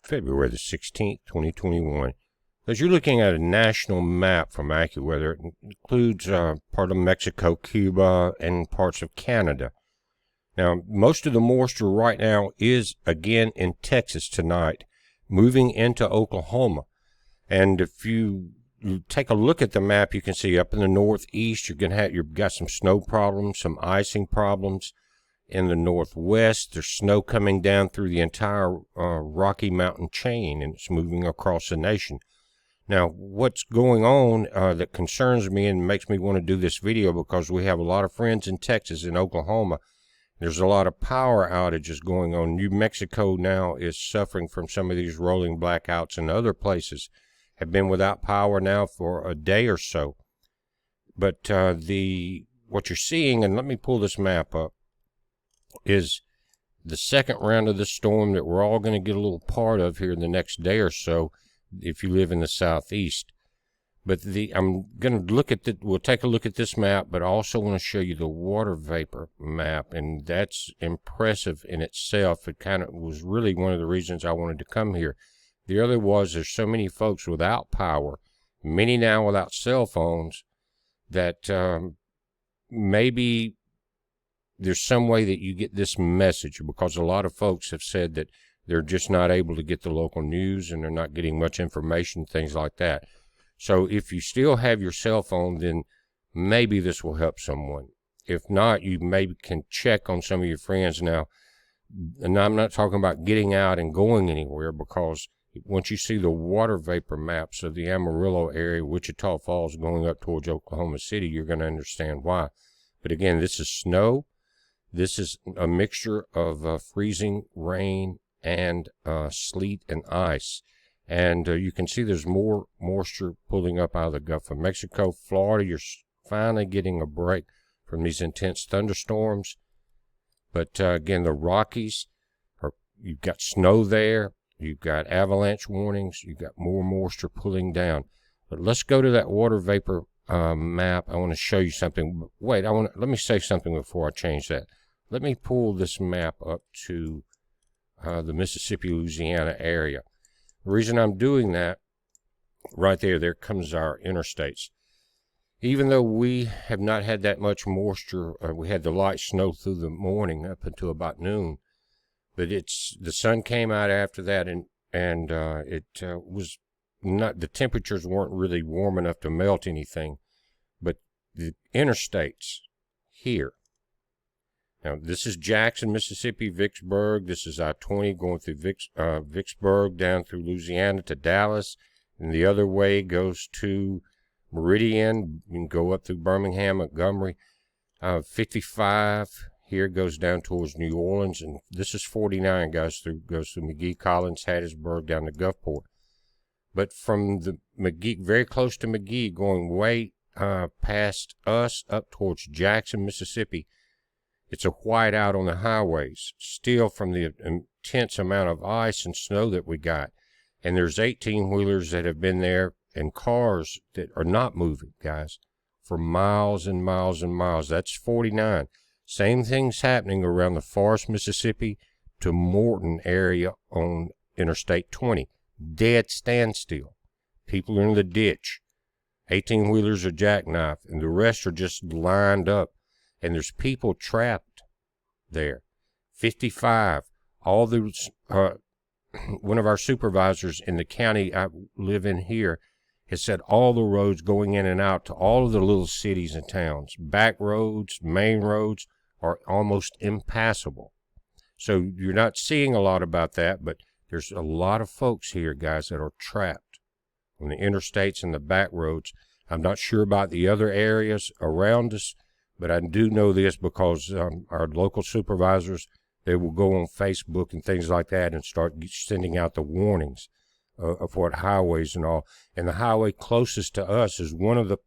February the 16th, 2021. As you're looking at a national map from AccuWeather, it includes part of Mexico, Cuba, and parts of Canada. Now, most of the moisture right now is, again, in Texas tonight, moving into Oklahoma. And if you take a look at the map, you can see up in the northeast, you've got some snow problems, some icing problems. In the northwest, there's snow coming down through the entire Rocky Mountain chain, and it's moving across the nation. Now, what's going on that concerns me and makes me want to do this video, because we have a lot of friends in Texas and Oklahoma. There's a lot of power outages going on. New Mexico now is suffering from some of these rolling blackouts, and other places have been without power now for a day or so. But what you're seeing, and let me pull this map up, is the second round of the storm that we're all going to get a little part of here in the next day or so if you live in the southeast. But I'm going to look at we'll take a look at this map, but I also want to show you the water vapor map, and that's impressive in itself. It kind of was really one of the reasons I wanted to come here. The other was there's so many folks without power, many now without cell phones, that maybe there's some way that you get this message, because a lot of folks have said that they're just not able to get the local news and they're not getting much information, things like that. So if you still have your cell phone, then maybe this will help someone. If not, you maybe can check on some of your friends now. And I'm not talking about getting out and going anywhere, because once you see the water vapor maps of the Amarillo area, Wichita Falls, going up towards Oklahoma City, you're going to understand why. But again, this is snow. This is a mixture of freezing rain and sleet and ice. And you can see there's more moisture pulling up out of the Gulf of Mexico. Florida, you're finally getting a break from these intense thunderstorms. But again, the Rockies, you've got snow there. You've got avalanche warnings. You've got more moisture pulling down. But let's go to that water vapor map. I want to show you something. Wait, let me say something before I change that. Let me pull this map up to the Mississippi, Louisiana area. The reason I'm doing that, right there comes our interstates. Even though we have not had that much moisture, we had the light snow through the morning up until about noon, but the sun came out after that, and it was not, the temperatures weren't really warm enough to melt anything. But the interstates here. Now, this is Jackson, Mississippi, Vicksburg. This is I-20 going through Vicksburg down through Louisiana to Dallas. And the other way goes to Meridian. You can go up through Birmingham, Montgomery. 55 here goes down towards New Orleans. And this is 49 goes through McGee, Collins, Hattiesburg, down to Gulfport. But from the McGee, very close to McGee, going way past us up towards Jackson, Mississippi, it's a whiteout on the highways, still from the intense amount of ice and snow that we got. And there's 18-wheelers that have been there, and cars that are not moving, guys, for miles and miles and miles. That's 49. Same thing's happening around the Forest, Mississippi to Morton area on Interstate 20. Dead standstill. People are in the ditch. 18-wheelers are jackknifed, and the rest are just lined up. And there's people trapped there. 55. All those, one of our supervisors in the county I live in here has said all the roads going in and out to all of the little cities and towns, back roads, main roads, are almost impassable. So you're not seeing a lot about that, but there's a lot of folks here, guys, that are trapped on the interstates and the back roads. I'm not sure about the other areas around us, but I do know this because our local supervisors, they will go on Facebook and things like that and start sending out the warnings of what highways and all. And the highway closest to us is one of the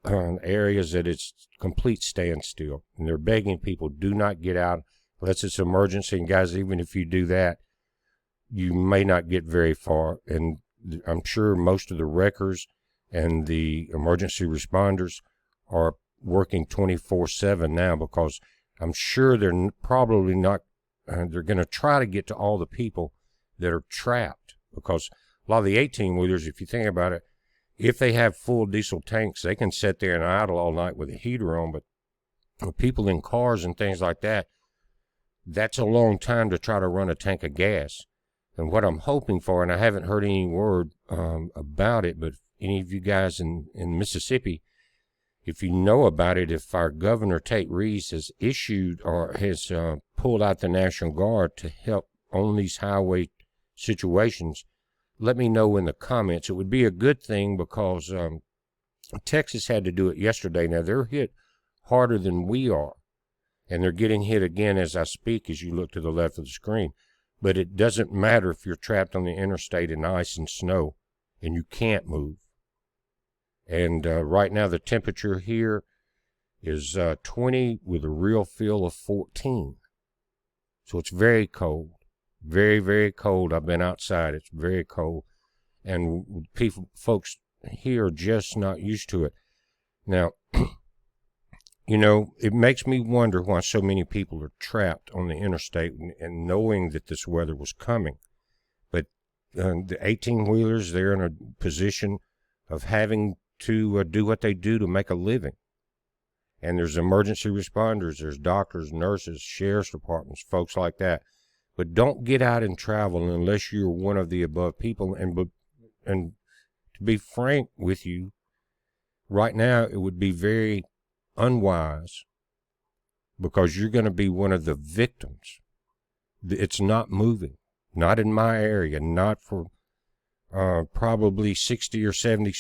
areas that it's complete standstill. And they're begging people, do not get out unless it's emergency. And guys, even if you do that, you may not get very far. And I'm sure most of the wreckers and the emergency responders are working 24/7 now, because I'm sure they're probably not, they're going to try to get to all the people that are trapped, because a lot of the 18-wheelers, if you think about it, if they have full diesel tanks, they can sit there and idle all night with a heater on, but people in cars and things like that, that's a long time to try to run a tank of gas. And what I'm hoping for, and I haven't heard any word about it, but any of you guys in Mississippi, if you know about it, if our Governor Tate Reeves has issued or has pulled out the National Guard to help on these highway situations, let me know in the comments. It would be a good thing, because Texas had to do it yesterday. Now, they're hit harder than we are, and they're getting hit again as I speak, as you look to the left of the screen. But it doesn't matter if you're trapped on the interstate in ice and snow and you can't move. And right now the temperature here is 20 with a real feel of 14. So it's very cold. Very, very cold. I've been outside. It's very cold. And folks here are just not used to it. Now, you know, it makes me wonder why so many people are trapped on the interstate and knowing that this weather was coming. But the 18-wheelers, they're in a position of having to do what they do to make a living. And there's emergency responders, there's doctors, nurses, sheriff's departments, folks like that. But don't get out and travel unless you're one of the above people. And to be frank with you, right now it would be very unwise, because you're going to be one of the victims. It's not moving, not in my area, not for probably 60 or 70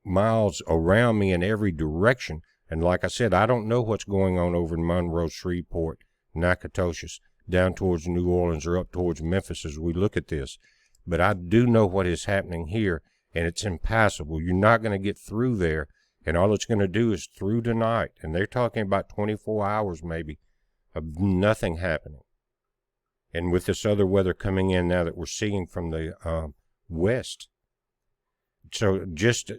miles around me in every direction. And like I said, I don't know what's going on over in Monroe, Shreveport, Nacogdoches, down towards New Orleans or up towards Memphis as we look at this. But I do know what is happening here, and it's impassable. You're not going to get through there, and all it's going to do is through tonight. And they're talking about 24 hours maybe of nothing happening. And with this other weather coming in now that we're seeing from the west. So just,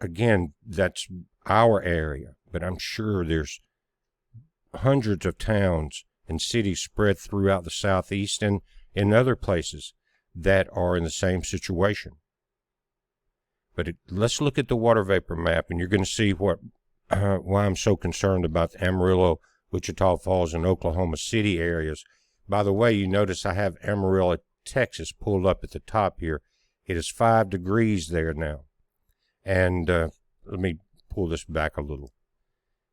again, that's our area. But I'm sure there's hundreds of towns and cities spread throughout the southeast and in other places that are in the same situation. But let's look at the water vapor map, and you're going to see why I'm so concerned about the Amarillo, Wichita Falls, and Oklahoma City areas. By the way, you notice I have Amarillo, Texas pulled up at the top here. It is 5 degrees there now. And let me pull this back a little.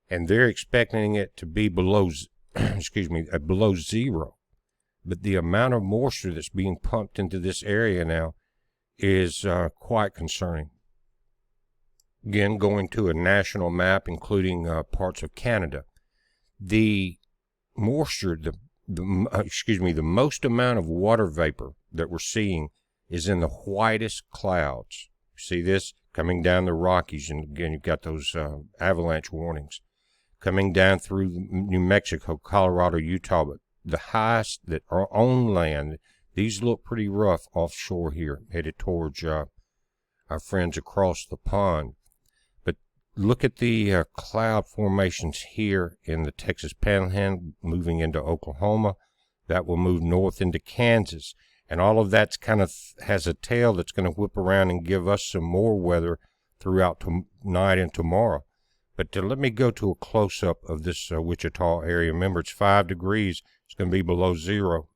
And they're expecting it to be below, below zero. But the amount of moisture that's being pumped into this area now is quite concerning. Again, going to a national map, including parts of Canada, the moisture, the most amount of water vapor that we're seeing is in the whitest clouds. See this coming down the Rockies, and again you've got those avalanche warnings coming down through New Mexico, Colorado, Utah, but the highest that are on land. These look pretty rough offshore here, headed towards our friends across the pond. But look at the cloud formations here in the Texas Panhandle, moving into Oklahoma. That will move north into Kansas. And all of that's kind of has a tail that's going to whip around and give us some more weather throughout tonight and tomorrow. But let me go to a close-up of this Wichita area. Remember, it's 5 degrees. It's going to be below zero.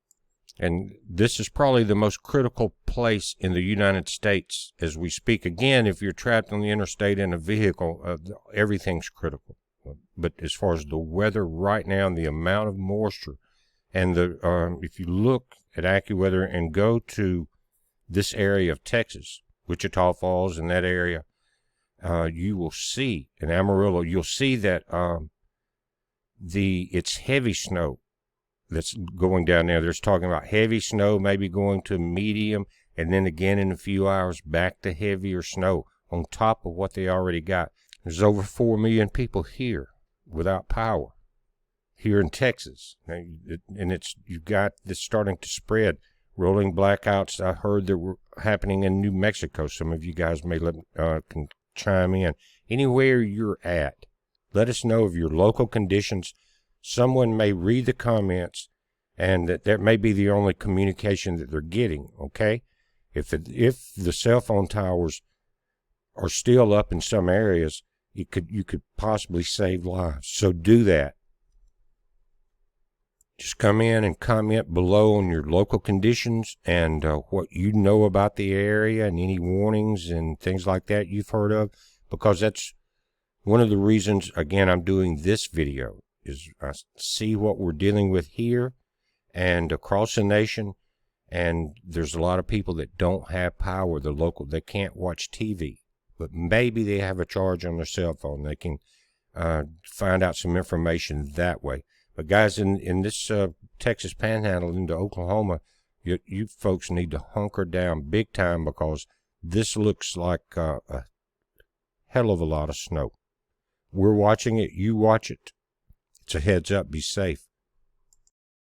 And this is probably the most critical place in the United States as we speak. Again, if you're trapped on the interstate in a vehicle, everything's critical. But as far as the weather right now and the amount of moisture, and if you look at AccuWeather and go to this area of Texas, Wichita Falls and that area, you will see in Amarillo, you'll see that it's heavy snow that's going down there. There's talking about heavy snow, maybe going to medium, and then again in a few hours back to heavier snow on top of what they already got. There's over 4 million people here without power here in Texas. And you've got this starting to spread. Rolling blackouts, I heard that were happening in New Mexico. Some of you guys may can chime in. Anywhere you're at, let us know of your local conditions. Someone may read the comments and that may be the only communication that they're getting, okay? If the cell phone towers are still up in some areas, you could possibly save lives. So do that. Just come in and comment below on your local conditions and what you know about the area and any warnings and things like that you've heard of, because that's one of the reasons, again, I'm doing this video, is I see what we're dealing with here and across the nation, and there's a lot of people that don't have power. They can't watch TV, but maybe they have a charge on their cell phone. They can find out some information that way. But guys, in this Texas Panhandle into Oklahoma, you folks need to hunker down big time, because this looks like a hell of a lot of snow. We're watching it. You watch it. It's a heads up. Be safe.